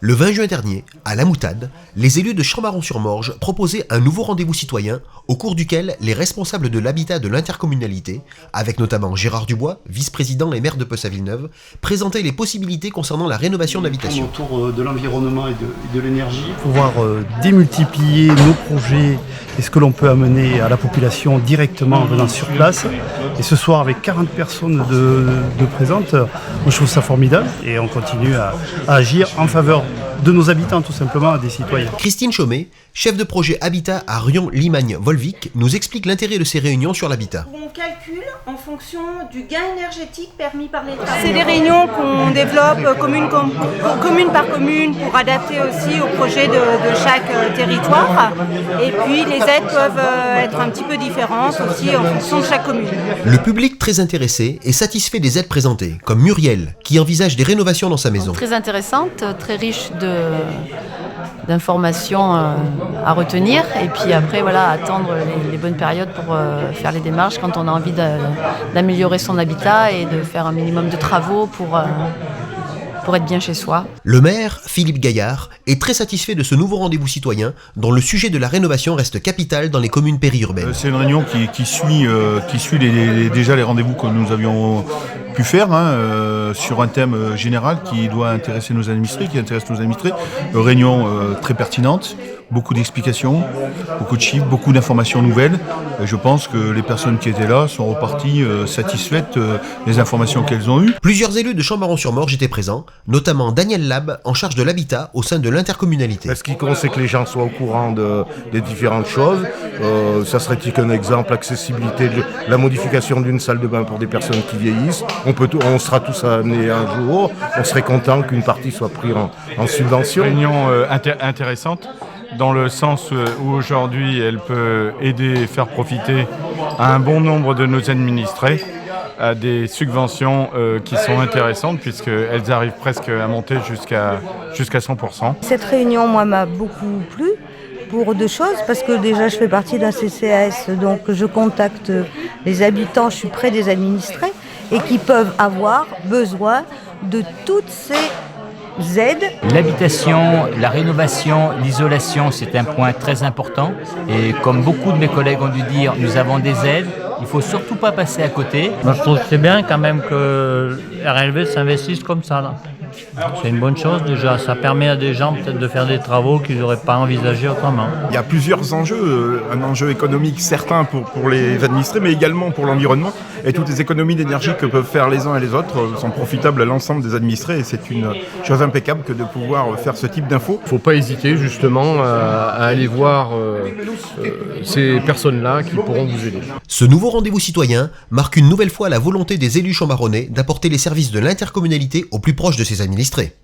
Le 20 juin dernier, à La Moutade, les élus de Champ-Baron-sur-Morge proposaient un nouveau rendez-vous citoyen au cours duquel les responsables de l'habitat de l'intercommunalité, avec notamment Gérard Dubois, vice-président et maire de Peusse-à-Villeneuve, présentaient les possibilités concernant la rénovation d'habitation. Autour de l'environnement et de l'énergie. Pouvoir démultiplier nos projets et ce que l'on peut amener à la population directement en venant sur place. Et ce soir, avec 40 personnes de présentes, moi, je trouve ça formidable et on continue à agir en faveur de nos habitants, tout simplement, des citoyens. Christine Chaumet, chef de projet Habitat à Rion-Limagne-Volvic, nous explique l'intérêt de ces réunions sur l'habitat. On calcule en fonction du gain énergétique permis par l'État. C'est des réunions qu'on développe commune par commune pour adapter aussi au projet de chaque territoire. Et puis les aides peuvent être un petit peu différentes aussi en fonction de chaque commune. Le public très intéressé est satisfait des aides présentées, comme Muriel, qui envisage des rénovations dans sa maison. Très intéressante, très riche d'informations à retenir et puis après attendre les bonnes périodes pour faire les démarches quand on a envie d'améliorer son habitat et de faire un minimum de travaux pour être bien chez soi. Le maire, Philippe Gaillard, est très satisfait de ce nouveau rendez-vous citoyen dont le sujet de la rénovation reste capital dans les communes périurbaines. C'est une réunion qui suit déjà les rendez-vous que nous avions pu faire sur un thème général qui doit intéresser nos administrés, qui intéresse nos administrés. Réunion très pertinente, beaucoup d'explications, beaucoup de chiffres, beaucoup d'informations nouvelles. Et je pense que les personnes qui étaient là sont reparties satisfaites des informations qu'elles ont eues. Plusieurs élus de Champ-Baron-sur-Morge étaient présents, notamment Daniel Lab, en charge de l'habitat au sein de l'intercommunalité. Ce qui compte, c'est que les gens soient au courant des différentes choses. Ça serait-il qu'un exemple, l'accessibilité, la modification d'une salle de bain pour des personnes qui vieillissent. On sera tous amenés un jour. On serait content qu'une partie soit prise en subvention. Réunion intéressante, dans le sens où aujourd'hui elle peut aider et faire profiter à un bon nombre de nos administrés à des subventions qui sont intéressantes puisqu'elles arrivent presque à monter jusqu'à 100%. Cette réunion, moi, m'a beaucoup plu pour deux choses, parce que déjà je fais partie d'un CCAS, donc je contacte les habitants, je suis près des administrés et qui peuvent avoir besoin de toutes ces aides. L'habitation, la rénovation, l'isolation, c'est un point très important. Et comme beaucoup de mes collègues ont dû dire, nous avons des aides, il ne faut surtout pas passer à côté. Moi, je trouve que c'est bien quand même que RLV s'investisse comme ça, là. C'est une bonne chose déjà, ça permet à des gens peut-être de faire des travaux qu'ils n'auraient pas envisagés autrement. Il y a plusieurs enjeux, un enjeu économique certain pour les administrés, mais également pour l'environnement. Et toutes les économies d'énergie que peuvent faire les uns et les autres sont profitables à l'ensemble des administrés. Et c'est une chose impeccable que de pouvoir faire ce type d'infos. Il ne faut pas hésiter justement à aller voir ces personnes-là qui pourront vous aider. Ce nouveau rendez-vous citoyen marque une nouvelle fois la volonté des élus chambaronnais d'apporter les services de l'intercommunalité au plus proche de ses administrés.